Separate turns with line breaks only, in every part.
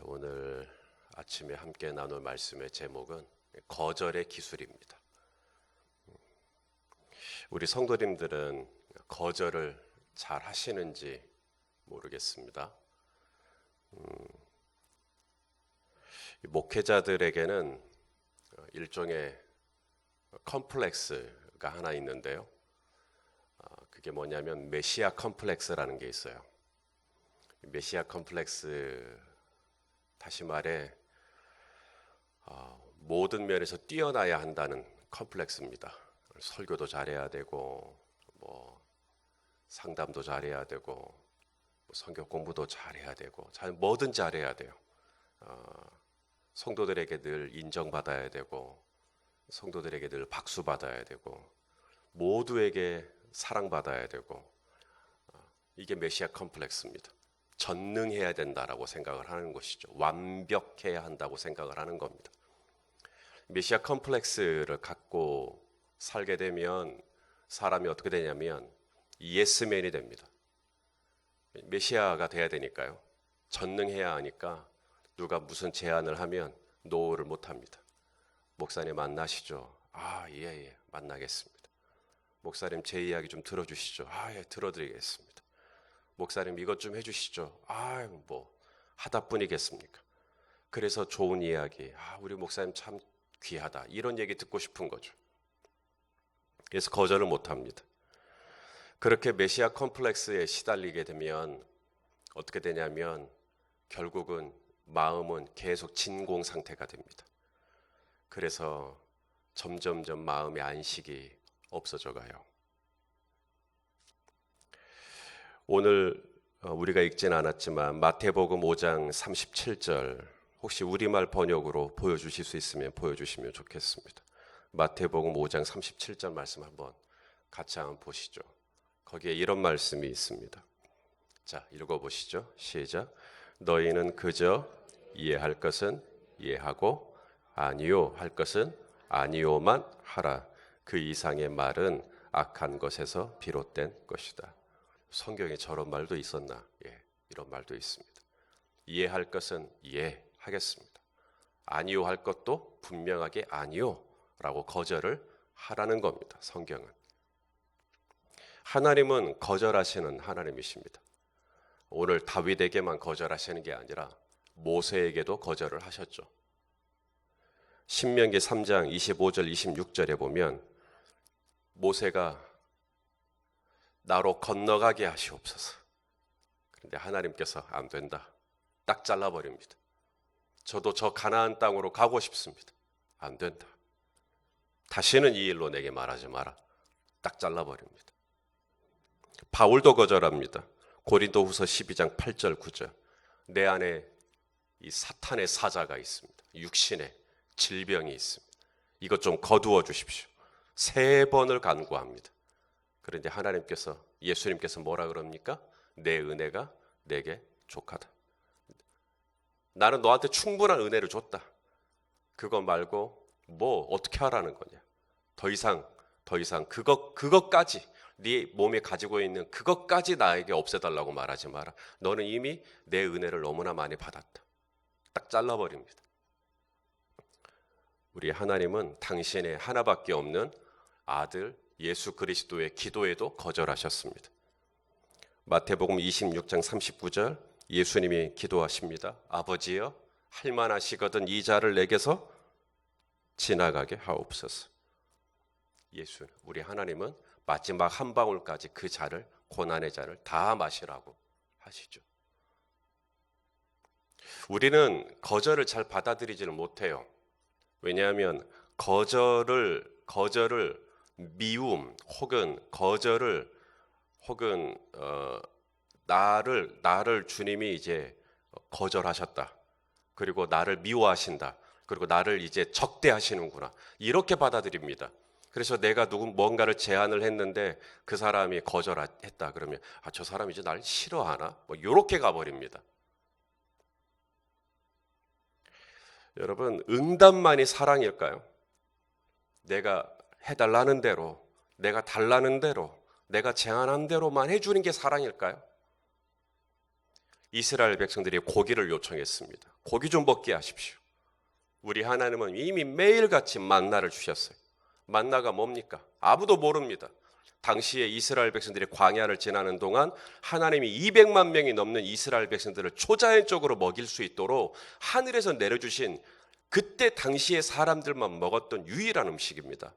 오늘 아침에 함께 나눌 말씀의 제목은 거절의 기술입니다. 우리 성도님들은 거절을 잘 하시는지 모르겠습니다. 목회자들에게는 일종의 컴플렉스가 하나 있는데요. 그게 뭐냐면 메시아 컴플렉스라는 게 있어요. 메시아 컴플렉스, 다시 말해 모든 면에서 뛰어나야 한다는 컴플렉스입니다. 설교도 잘해야 되고, 상담도 잘해야 되고, 성경 공부도 잘해야 되고, 뭐든 잘해야 돼요. 성도들에게 늘 인정받아야 되고, 성도들에게 늘 박수 받아야 되고, 모두에게 사랑받아야 되고, 이게 메시아 컴플렉스입니다. 전능해야 된다라고 생각을 하는 것이죠. 완벽해야 한다고 생각을 하는 겁니다. 메시아 컴플렉스를 갖고 살게 되면 사람이 어떻게 되냐면 예스맨이 됩니다. 메시아가 돼야 되니까요. 전능해야 하니까 누가 무슨 제안을 하면 노를 못합니다. 목사님 만나시죠? 예, 만나겠습니다. 목사님 제 이야기 좀 들어주시죠? 예, 들어드리겠습니다. 목사님 이것 좀 해주시죠? 하다뿐이겠습니까? 그래서 좋은 이야기, 우리 목사님 참 귀하다, 이런 얘기 듣고 싶은 거죠. 그래서 거절을 못합니다. 그렇게 메시아 컴플렉스에 시달리게 되면 어떻게 되냐면 결국은 마음은 계속 진공 상태가 됩니다. 그래서 점점점 마음의 안식이 없어져 가요. 오늘 우리가 읽지는 않았지만 마태복음 5장 37절, 혹시 우리말 번역으로 보여주실 수 있으면 보여주시면 좋겠습니다. 마태복음 5장 37절 말씀 한번 같이 한번 보시죠. 거기에 이런 말씀이 있습니다. 자, 읽어보시죠. 시작. 너희는 그저 이해할 것은 이해하고 아니요 할 것은 아니요만 하라. 그 이상의 말은 악한 것에서 비롯된 것이다. 성경에 저런 말도 있었나? 이런 말도 있습니다. 이해할 것은 이해하겠습니다. 아니요 할 것도 분명하게 아니요 라고 거절을 하라는 겁니다. 성경은. 하나님은 거절하시는 하나님이십니다. 오늘 다윗에게만 거절하시는 게 아니라 모세에게도 거절을 하셨죠. 신명기 3장 25절 26절에 보면 모세가 나로 건너가게 하시옵소서. 그런데 하나님께서 안 된다. 딱 잘라버립니다. 저도 저 가나안 땅으로 가고 싶습니다. 안 된다. 다시는 이 일로 내게 말하지 마라. 딱 잘라버립니다. 바울도 거절합니다. 고린도후서 12장 8절 9절. 내 안에 이 사탄의 사자가 있습니다. 육신의 질병이 있습니다. 이것 좀 거두어 주십시오. 3번을 간구합니다. 그런데 하나님께서, 예수님께서 뭐라 그럽니까? 내 은혜가 내게 족하다. 나는 너한테 충분한 은혜를 줬다. 그거 말고 어떻게 하라는 거냐? 더 이상 그것까지, 네 몸에 가지고 있는 그것까지 나에게 없애달라고 말하지 마라. 너는 이미 내 은혜를 너무나 많이 받았다. 딱 잘라버립니다. 우리 하나님은 당신의 하나밖에 없는 아들 예수 그리스도의 기도에도 거절하셨습니다. 마태복음 26장 39절 예수님이 기도하십니다. 아버지여, 할만하시거든 이 자를 내게서 지나가게 하옵소서. 우리 하나님은 마지막 한 방울까지 그 자를, 고난의 자를 다 마시라고 하시죠. 우리는 거절을 잘 받아들이지는 못해요. 왜냐하면 거절을 미움 혹은 거절을 나를 주님이 이제 거절하셨다. 그리고 나를 미워하신다. 그리고 나를 이제 적대하시는구나. 이렇게 받아들입니다. 그래서 내가 뭔가를 제안을 했는데 그 사람이 거절했다. 그러면 저 사람이 이제 날 싫어하나? 이렇게 가버립니다. 여러분, 응답만이 사랑일까요? 내가 해달라는 대로, 내가 달라는 대로, 내가 제안한 대로만 해주는 게 사랑일까요? 이스라엘 백성들이 고기를 요청했습니다. 고기 좀 먹게 하십시오. 우리 하나님은 이미 매일같이 만나를 주셨어요. 만나가 뭡니까? 아무도 모릅니다. 당시에 이스라엘 백성들이 광야를 지나는 동안 하나님이 200만 명이 넘는 이스라엘 백성들을 초자연적으로 먹일 수 있도록 하늘에서 내려주신 그때 당시에 사람들만 먹었던 유일한 음식입니다.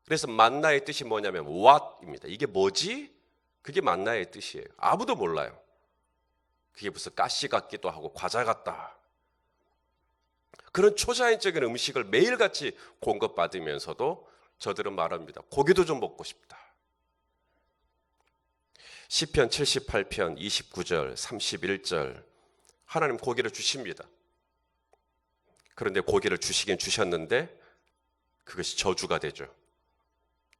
그래서 만나의 뜻이 뭐냐면 what입니다. 이게 뭐지? 그게 만나의 뜻이에요. 아무도 몰라요. 그게 무슨 가시 같기도 하고 과자 같다. 그런 초자연적인 음식을 매일같이 공급받으면서도 저들은 말합니다. 고기도 좀 먹고 싶다. 시편 78편 29절 31절 하나님 고기를 주십니다. 그런데 고기를 주시긴 주셨는데 그것이 저주가 되죠.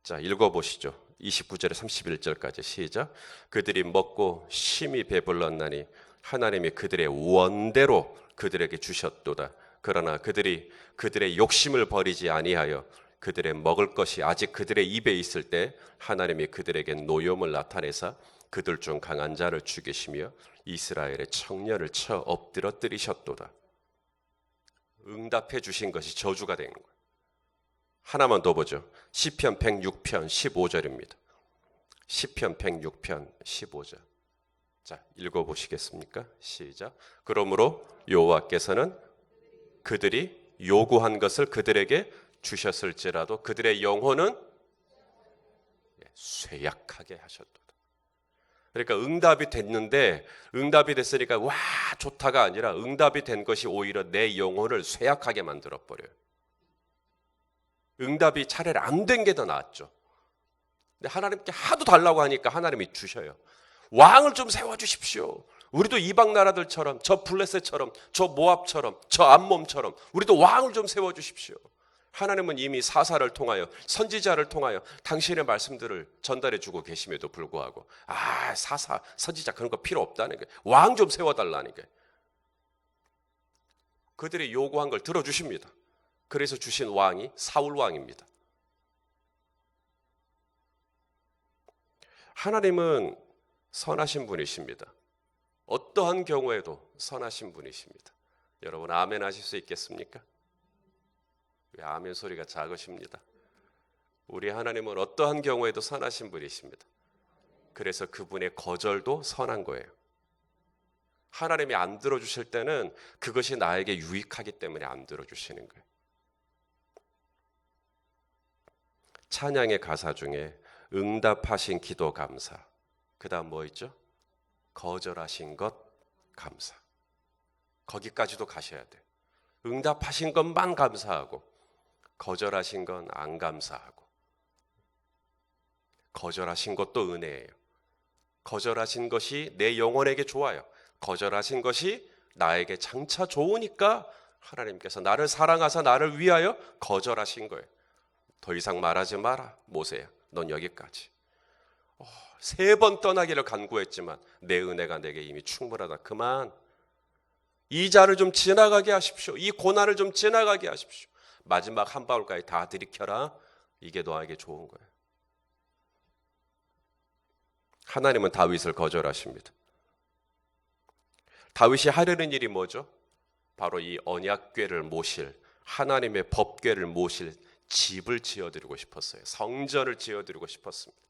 자, 읽어보시죠. 29절에 31절까지 시작. 그들이 먹고 심히 배불렀나니 하나님이 그들의 원대로 그들에게 주셨도다. 그러나 그들이 그들의 욕심을 버리지 아니하여 그들의 먹을 것이 아직 그들의 입에 있을 때 하나님이 그들에게 노염을 나타내사 그들 중 강한 자를 죽이시며 이스라엘의 청년을 쳐 엎드러뜨리셨도다. 응답해 주신 것이 저주가 되는 거예요. 하나만 더 보죠. 시편 106편 15절입니다. 시편 106편 15절. 자, 읽어보시겠습니까? 시작. 그러므로 여호와께서는 그들이 요구한 것을 그들에게 주셨을지라도 그들의 영혼은 쇠약하게 하셨도다. 그러니까 응답이 됐는데 응답이 됐으니까 와 좋다가 아니라 응답이 된 것이 오히려 내 영혼을 쇠약하게 만들어버려요. 응답이 차라리 안 된 게 더 낫죠. 근데 하나님께 하도 달라고 하니까 하나님이 주셔요. 왕을 좀 세워주십시오. 우리도 이방 나라들처럼 저 블레셋처럼 저 모압처럼 저 암몬처럼 우리도 왕을 좀 세워주십시오. 하나님은 이미 사사를 통하여 선지자를 통하여 당신의 말씀들을 전달해 주고 계심에도 불구하고 사사 선지자 그런 거 필요 없다는 거예요. 왕 좀 세워달라는 거예요. 그들이 요구한 걸 들어주십니다. 그래서 주신 왕이 사울 왕입니다. 하나님은 선하신 분이십니다. 어떠한 경우에도 선하신 분이십니다. 여러분 아멘 하실 수 있겠습니까? 왜 아멘 소리가 작으십니다. 우리 하나님은 어떠한 경우에도 선하신 분이십니다. 그래서 그분의 거절도 선한 거예요. 하나님이 안 들어주실 때는 그것이 나에게 유익하기 때문에 안 들어주시는 거예요. 찬양의 가사 중에 응답하신 기도 감사, 그 다음 뭐 있죠? 거절하신 것 감사. 거기까지도 가셔야 돼요. 응답하신 것만 감사하고 거절하신 건 안 감사하고. 거절하신 것도 은혜예요. 거절하신 것이 내 영혼에게 좋아요. 거절하신 것이 나에게 장차 좋으니까 하나님께서 나를 사랑하사 나를 위하여 거절하신 거예요. 더 이상 말하지 마라 모세야, 넌 여기까지. 3번 떠나기를 간구했지만 내 은혜가 내게 이미 충분하다. 그만. 이 자를 좀 지나가게 하십시오. 이 고난을 좀 지나가게 하십시오. 마지막 한 방울까지 다 들이켜라. 이게 너에게 좋은 거예요. 하나님은 다윗을 거절하십니다. 다윗이 하려는 일이 뭐죠? 바로 이 언약궤를 모실, 하나님의 법궤를 모실 집을 지어드리고 싶었어요. 성전을 지어드리고 싶었습니다.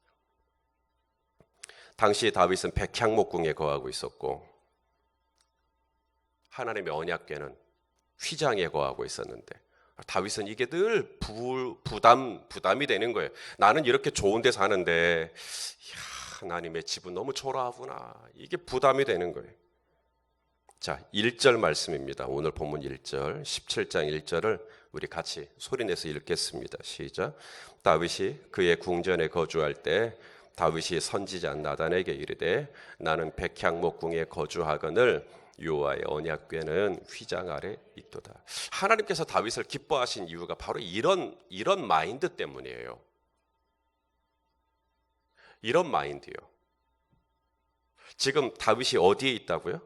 당시 다윗은 백향목궁에 거하고 있었고 하나님의 언약궤는 휘장에 거하고 있었는데 다윗은 이게 늘 부담이 되는 거예요. 나는 이렇게 좋은 데 사는데 하나님의 집은 너무 초라하구나. 이게 부담이 되는 거예요. 자, 1절 말씀입니다. 오늘 본문 1절, 17장 1절을 우리 같이 소리내서 읽겠습니다. 시작. 다윗이 그의 궁전에 거주할 때 다윗이 선지자 나단에게 이르되 나는 백향목궁에 거주하거늘 여호와의 언약궤는 휘장 아래 있도다. 하나님께서 다윗을 기뻐하신 이유가 바로 이런 마인드 때문이에요. 이런 마인드요. 지금 다윗이 어디에 있다고요?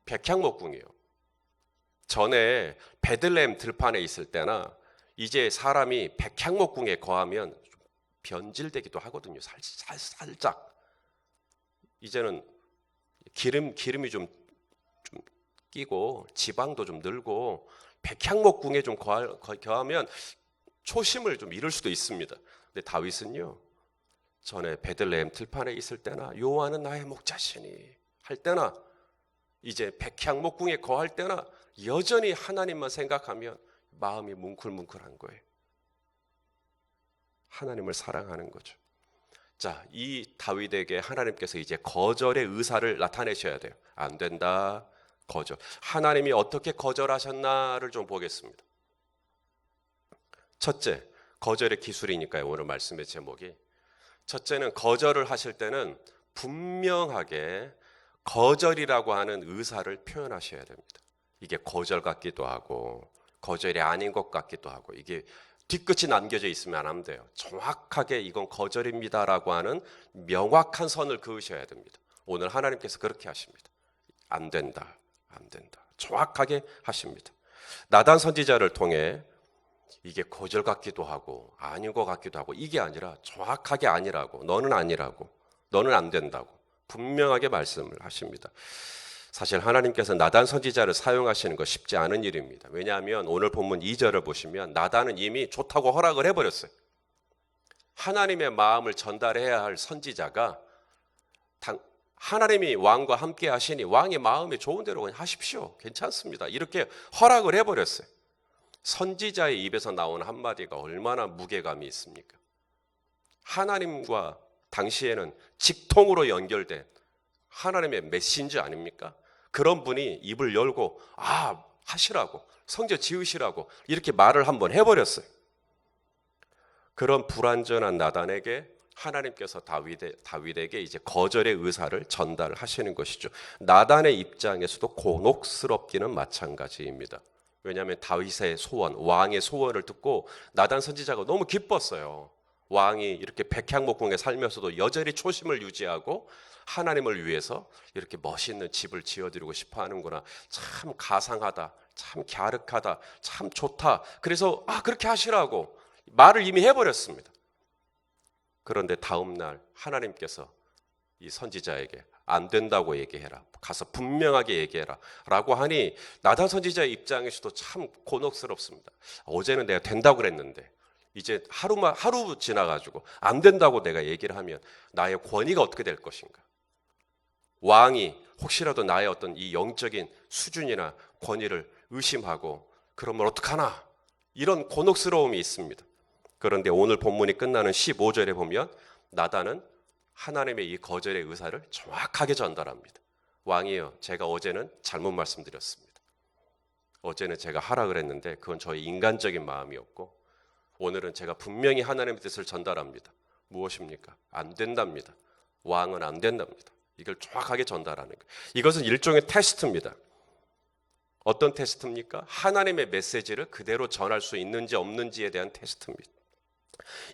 백향목궁이에요. 전에 베들레헴 들판에 있을 때나 이제 사람이 백향목궁에 거하면 변질되기도 하거든요. 살짝. 이제는 기름이 좀 끼고 지방도 좀 늘고 백향목궁에 좀 거하면 초심을 좀 잃을 수도 있습니다. 근데 다윗은요, 전에 베들레헴 들판에 있을 때나 여호와는 나의 목자시니 할 때나 이제 백향목궁에 거할 때나 여전히 하나님만 생각하면 마음이 뭉클뭉클한 거예요. 하나님을 사랑하는 거죠. 자, 이 다윗에게 하나님께서 이제 거절의 의사를 나타내셔야 돼요. 안 된다, 거절. 하나님이 어떻게 거절하셨나를 좀 보겠습니다. 첫째, 거절의 기술이니까요. 오늘 말씀의 제목이. 첫째는 거절을 하실 때는 분명하게 거절이라고 하는 의사를 표현하셔야 됩니다. 이게 거절 같기도 하고 거절이 아닌 것 같기도 하고 이게 뒤끝이 남겨져 있으면 안 돼요. 정확하게 이건 거절입니다라고 하는 명확한 선을 그으셔야 됩니다. 오늘 하나님께서 그렇게 하십니다. 안 된다, 안 된다. 정확하게 하십니다. 나단 선지자를 통해 이게 거절 같기도 하고 아닌 것 같기도 하고 이게 아니라 정확하게 아니라고, 너는 아니라고, 너는 안 된다고 분명하게 말씀을 하십니다. 사실 하나님께서 나단 선지자를 사용하시는 거 쉽지 않은 일입니다. 왜냐하면 오늘 본문 2절을 보시면 나단은 이미 좋다고 허락을 해버렸어요. 하나님의 마음을 전달해야 할 선지자가 하나님이 왕과 함께 하시니 왕의 마음이 좋은 대로 그냥 하십시오. 괜찮습니다. 이렇게 허락을 해버렸어요. 선지자의 입에서 나온 한마디가 얼마나 무게감이 있습니까? 하나님과 당시에는 직통으로 연결된 하나님의 메신저 아닙니까? 그런 분이 입을 열고 하시라고, 성전 지으시라고 이렇게 말을 한번 해버렸어요. 그런 불완전한 나단에게 하나님께서 다윗에게 이제 거절의 의사를 전달하시는 것이죠. 나단의 입장에서도 곤혹스럽기는 마찬가지입니다. 왜냐하면 다윗의 소원, 왕의 소원을 듣고 나단 선지자가 너무 기뻤어요. 왕이 이렇게 백향목궁에 살면서도 여전히 초심을 유지하고 하나님을 위해서 이렇게 멋있는 집을 지어드리고 싶어 하는구나. 참 가상하다, 참 갸륵하다, 참 좋다. 그래서 그렇게 하시라고 말을 이미 해버렸습니다. 그런데 다음 날 하나님께서 이 선지자에게 안 된다고 얘기해라, 가서 분명하게 얘기해라 라고 하니 나단 선지자의 입장에서도 참 곤혹스럽습니다. 어제는 내가 된다고 그랬는데 이제 하루 지나가지고 안 된다고 내가 얘기를 하면 나의 권위가 어떻게 될 것인가? 왕이 혹시라도 나의 어떤 이 영적인 수준이나 권위를 의심하고 그러면 어떡하나? 이런 곤혹스러움이 있습니다. 그런데 오늘 본문이 끝나는 15절에 보면 나단은 하나님의 이 거절의 의사를 정확하게 전달합니다. 왕이여, 제가 어제는 잘못 말씀드렸습니다. 어제는 제가 하라 그랬는데 그건 저의 인간적인 마음이었고 오늘은 제가 분명히 하나님의 뜻을 전달합니다. 무엇입니까? 안 된답니다. 왕은 안 된답니다. 이걸 정확하게 전달하는 거예요. 이것은 일종의 테스트입니다. 어떤 테스트입니까? 하나님의 메시지를 그대로 전할 수 있는지 없는지에 대한 테스트입니다.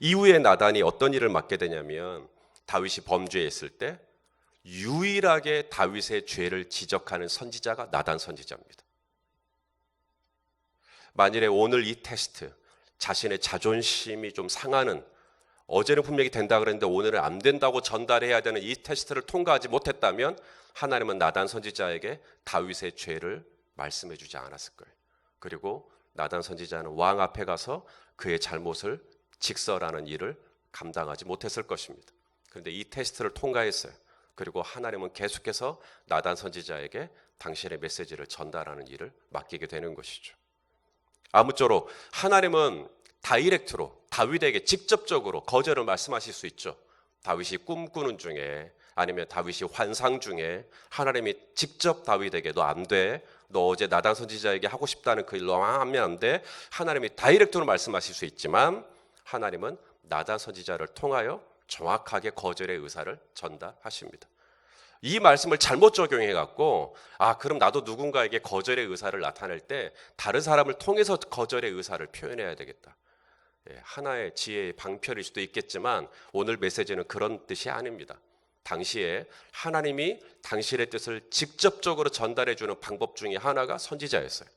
이후에 나단이 어떤 일을 맡게 되냐면 다윗이 범죄했을 때 유일하게 다윗의 죄를 지적하는 선지자가 나단 선지자입니다. 만일에 오늘 이 테스트, 자신의 자존심이 좀 상하는, 어제는 분명히 된다 그랬는데 오늘은 안 된다고 전달해야 되는 이 테스트를 통과하지 못했다면 하나님은 나단 선지자에게 다윗의 죄를 말씀해 주지 않았을 거예요. 그리고 나단 선지자는 왕 앞에 가서 그의 잘못을 직설하는 일을 감당하지 못했을 것입니다. 그런데 이 테스트를 통과했어요. 그리고 하나님은 계속해서 나단 선지자에게 당신의 메시지를 전달하는 일을 맡기게 되는 것이죠. 아무쪼록 하나님은 다이렉트로 다윗에게 직접적으로 거절을 말씀하실 수 있죠. 다윗이 꿈꾸는 중에 아니면 다윗이 환상 중에 하나님이 직접 다윗에게 너 안 돼, 너 어제 나단 선지자에게 하고 싶다는 그 일로 하면 안 돼, 하나님이 다이렉트로 말씀하실 수 있지만 하나님은 나단 선지자를 통하여 정확하게 거절의 의사를 전달하십니다. 이 말씀을 잘못 적용해 갖고 그럼 나도 누군가에게 거절의 의사를 나타낼 때 다른 사람을 통해서 거절의 의사를 표현해야 되겠다. 하나의 지혜의 방편일 수도 있겠지만 오늘 메시지는 그런 뜻이 아닙니다. 당시에 하나님이 당신의 뜻을 직접적으로 전달해 주는 방법 중에 하나가 선지자였어요.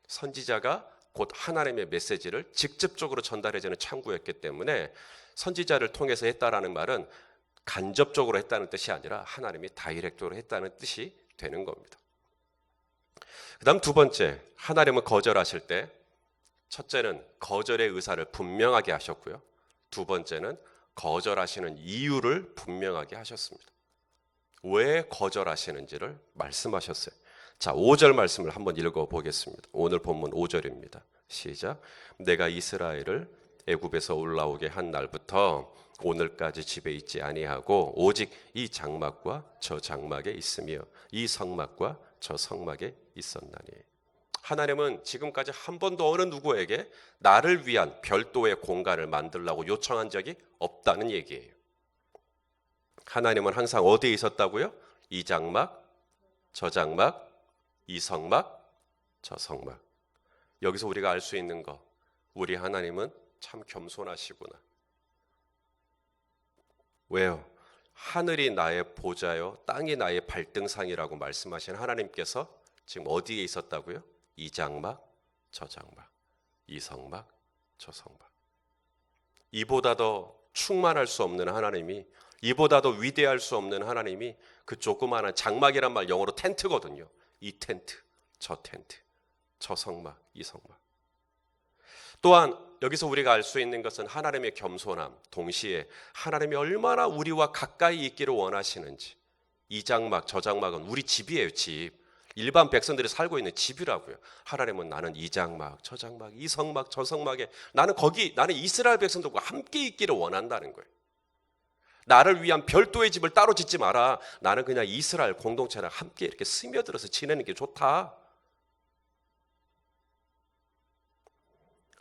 선지자가 곧 하나님의 메시지를 직접적으로 전달해 주는 창구였기 때문에 선지자를 통해서 했다라는 말은 간접적으로 했다는 뜻이 아니라 하나님이 다이렉트로 했다는 뜻이 되는 겁니다. 그 다음 두 번째, 하나님은 거절하실 때 첫째는 거절의 의사를 분명하게 하셨고요. 두 번째는 거절하시는 이유를 분명하게 하셨습니다. 왜 거절하시는지를 말씀하셨어요. 자, 5절 말씀을 한번 읽어보겠습니다. 오늘 본문 5절입니다. 시작. 내가 이스라엘을 애굽에서 올라오게 한 날부터 오늘까지 집에 있지 아니하고 오직 이 장막과 저 장막에 있으며 이 성막과 저 성막에 있었나니. 하나님은 지금까지 한 번도 어느 누구에게 나를 위한 별도의 공간을 만들라고 요청한 적이 없다는 얘기예요. 하나님은 항상 어디에 있었다고요? 이 장막, 저 장막, 이 성막, 저 성막. 여기서 우리가 알 수 있는 거, 우리 하나님은 참 겸손하시구나. 왜요? 하늘이 나의 보좌요, 땅이 나의 발등상이라고 말씀하신 하나님께서 지금 어디에 있었다고요? 이 장막, 저 장막, 이 성막, 저 성막. 이보다 더 충만할 수 없는 하나님이, 이보다 더 위대할 수 없는 하나님이 그 조그마한 장막이란 말 영어로 텐트거든요. 이 텐트, 저 텐트, 저 성막, 이 성막. 또한 여기서 우리가 알 수 있는 것은 하나님의 겸손함, 동시에 하나님이 얼마나 우리와 가까이 있기를 원하시는지. 이 장막, 저 장막은 우리 집이에요, 집. 일반 백성들이 살고 있는 집이라고요. 하나님은 나는 이 장막, 저 장막, 이 성막, 저 성막에 나는 이스라엘 백성들과 함께 있기를 원한다는 거예요. 나를 위한 별도의 집을 따로 짓지 마라. 나는 그냥 이스라엘 공동체랑 함께 이렇게 스며들어서 지내는 게 좋다.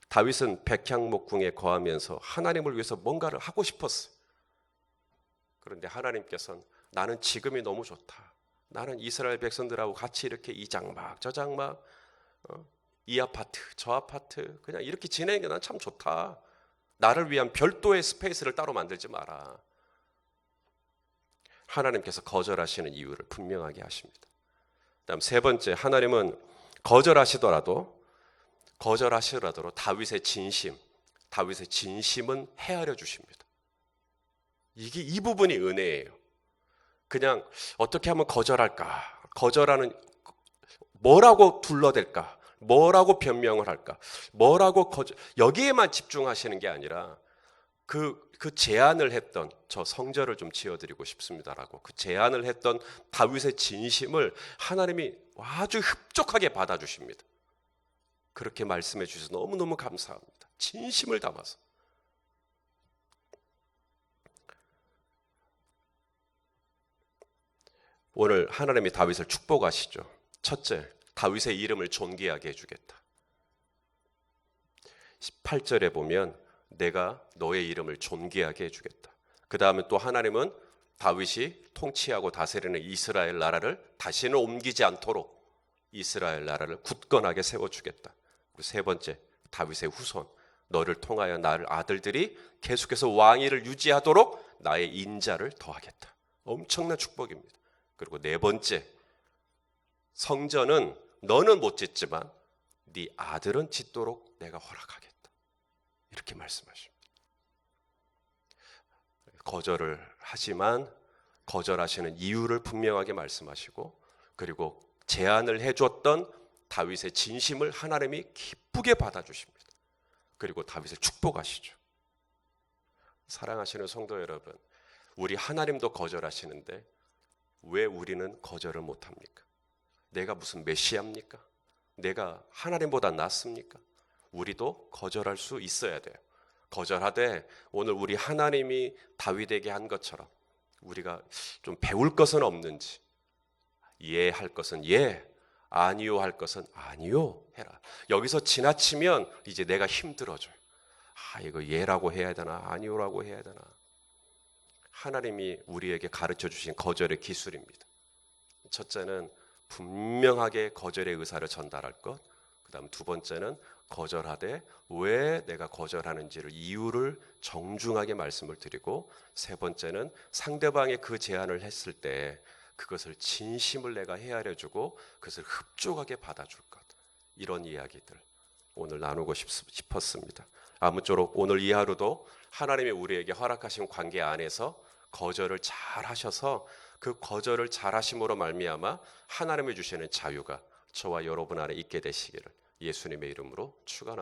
다윗은 백향목궁에 거하면서 하나님을 위해서 뭔가를 하고 싶었어요. 그런데 하나님께서는 나는 지금이 너무 좋다. 나는 이스라엘 백성들하고 같이 이렇게 이 장막, 저 장막, 이 아파트, 저 아파트 그냥 이렇게 지내는 게 난 참 좋다. 나를 위한 별도의 스페이스를 따로 만들지 마라. 하나님께서 거절하시는 이유를 분명하게 하십니다. 그다음 세 번째, 하나님은 거절하시더라도 다윗의 진심은 헤아려 주십니다. 이 부분이 은혜예요. 그냥 어떻게 하면 거절할까? 거절하는 뭐라고 둘러댈까? 뭐라고 변명을 할까? 여기에만 집중하시는 게 아니라 그 제안을 했던 저 성전을 좀 지어드리고 싶습니다라고 그 제안을 했던 다윗의 진심을 하나님이 아주 흡족하게 받아주십니다. 그렇게 말씀해 주셔서 너무너무 감사합니다. 진심을 담아서. 오늘 하나님이 다윗을 축복하시죠. 첫째, 다윗의 이름을 존귀하게 해주겠다. 18절에 보면 내가 너의 이름을 존귀하게 해주겠다. 그 다음에 또 하나님은 다윗이 통치하고 다스리는 이스라엘 나라를 다시는 옮기지 않도록 이스라엘 나라를 굳건하게 세워주겠다. 그리고 세 번째, 다윗의 후손, 너를 통하여 나를 아들들이 계속해서 왕위를 유지하도록 나의 인자를 더하겠다. 엄청난 축복입니다. 그리고 네 번째, 성전은 너는 못 짓지만 네 아들은 짓도록 내가 허락하겠다. 이렇게 말씀하십니다. 거절을 하지만 거절하시는 이유를 분명하게 말씀하시고, 그리고 제안을 해줬던 다윗의 진심을 하나님이 기쁘게 받아주십니다. 그리고 다윗을 축복하시죠. 사랑하시는 성도 여러분, 우리 하나님도 거절하시는데 왜 우리는 거절을 못합니까? 내가 무슨 메시아입니까? 내가 하나님보다 낫습니까? 우리도 거절할 수 있어야 돼요. 거절하되 오늘 우리 하나님이 다윗에게 한 것처럼 우리가 좀 배울 것은 없는지, 예 할 것은 예, 아니요 할 것은 아니요 해라. 여기서 지나치면 이제 내가 힘들어져요. 이거 예라고 해야 되나 아니요라고 해야 되나. 하나님이 우리에게 가르쳐 주신 거절의 기술입니다. 첫째는 분명하게 거절의 의사를 전달할 것. 그 다음 두 번째는 거절하되 왜 내가 거절하는지를 이유를 정중하게 말씀을 드리고, 세 번째는 상대방이 그 제안을 했을 때 그것을 진심을 내가 헤아려주고 그것을 흡족하게 받아줄 것. 이런 이야기들 오늘 나누고 싶었습니다. 아무쪼록 오늘 이 하루도 하나님이 우리에게 허락하신 관계 안에서 거절을 잘 하셔서 그 거절을 잘 하심으로 말미암아 하나님이 주시는 자유가 저와 여러분 안에 있게 되시기를 예수님의 이름으로 축원합니다.